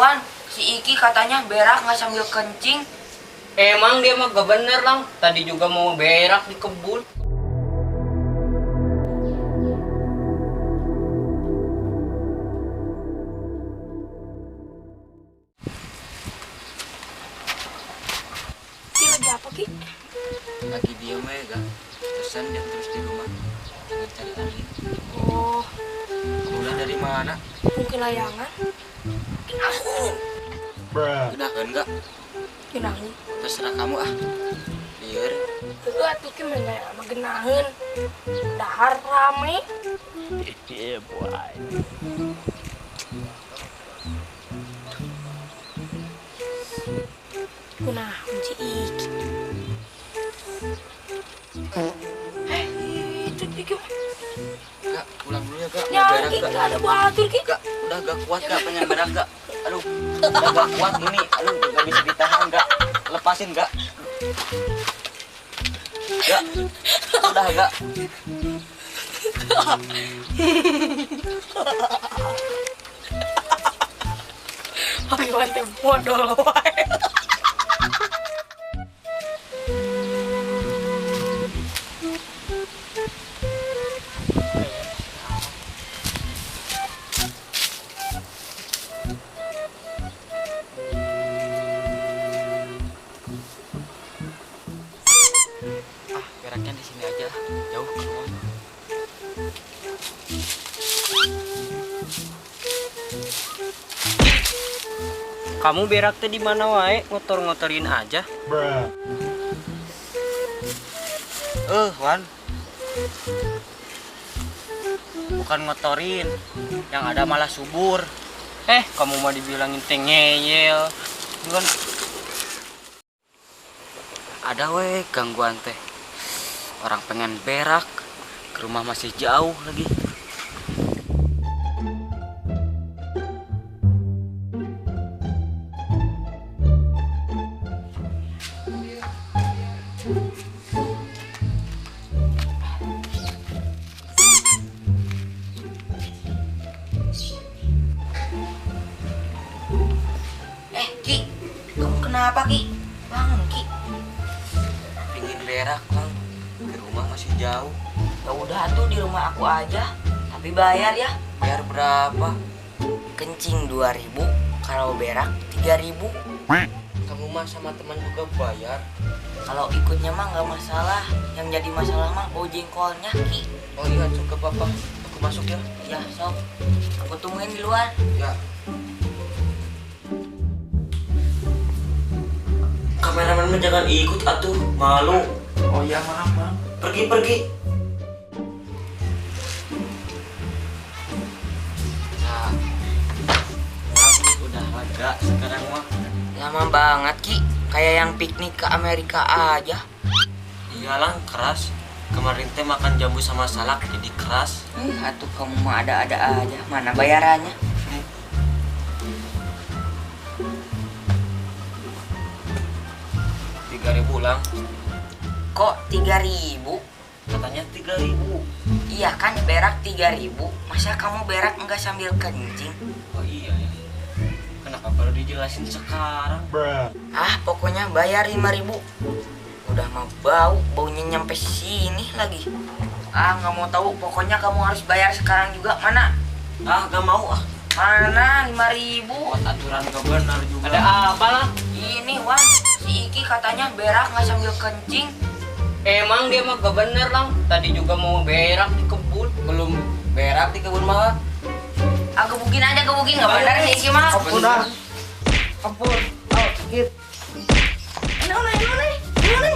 Wan, si Iki katanya berak nggak sambil kencing. Emang dia mah gak bener lang. Tadi juga mau berak di kebun. Ki lagi apa Ki? Lagi diem ya gak. Pesan dia terus di rumah. Lagi cari angin. Oh, Udah dari mana? mungkin layangan. Genakan gak? Genahin. Terserah kamu ah. Liar. Tuh tuh Ki main layangan sama genahin. Dahar rame. Nah, si Iki. Itu Iki. Gak, pulang dulu ya gak. Mau Ya, berak Ki, gak? nggak ada batur Ki. Gak, udah gak kuat gak pengen berak gak? Aduh, udah gak kuat ini. Aduh, gak bisa ditahan gak. Lepasin gak? Gak, udah gak. Ayo, teh modal wae. Ah, beraknya di sini aja. Jauh ke rumah. Kamu berak teh di mana wae? Ngotor-ngotorin aja. Wan. Bukan ngotorin, yang ada malah subur. Kamu mau dibilangin teh ngeyel. Kan ada weh gangguan teh. Orang pengen berak, ke rumah masih jauh lagi. Ki, kamu kenapa Ki? Bangun Ki. Pingin berak bang, di rumah masih jauh. Ya udah tuh di rumah aku aja, tapi bayar ya. Bayar berapa? Kencing 2.000, kalau berak 3.000. Kamu mah sama teman juga bayar. Kalau ikutnya mah nggak masalah, yang jadi masalah mah bau jengkolnya Ki. Oh iya, cukup papa. Aku masuk ya. Ya sob, aku tungguin di luar. Ya. Kameramen mah jangan ikut atuh, malu. Oh iya maaf bang. Pergi. Nah, udah lega sekarang mah. Lama banget Ki, kayak yang piknik ke Amerika aja. Iyalah keras. Kemarin teh makan jambu sama salak jadi keras. Atuh kamu mah ada-ada aja, mana bayarannya? 3.000 lang. Kok 3.000? Katanya 3.000. Iya kan berak 3.000, masa kamu berak enggak sambil kencing? Oh iya ya. Kenapa baru dijelasin sekarang? Ah pokoknya bayar 5.000. Udah mah baunya nyampe sini lagi. Ah nggak mau tahu, pokoknya kamu harus bayar sekarang juga. Mana? Ah, gak mau ah. Mana 5.000? Buat aturan gak benar juga. Ada apa lah? Ini Wan, si Iki katanya berak nggak sambil kencing. Emang dia mah gak bener lang. Tadi juga mau berak di kebun. Belum berak di kebun mah. Ah gebukin aja gebukin, nggak benar si Iki mah. Ampun dah. Ampun. Oh sakit. Ini.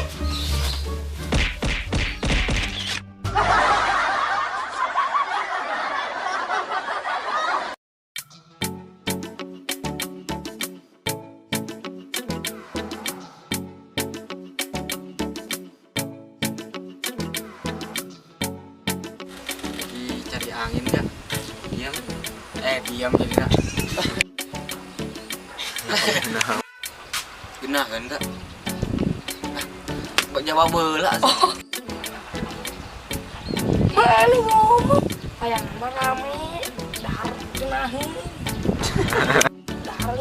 Cari angin gak? Diam. Diam jadi nak. Genah kan kak? Kok jawab bola sih? Malu ngomong. Kayak nama rame, dahar genahin. Dahar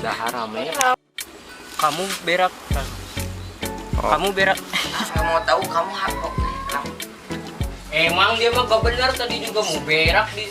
Udah haram ya. Kamu berak. Kamu berak. Nggak mau tahu kamu hak kok. Emang dia mah gak benar tadi juga mau berak di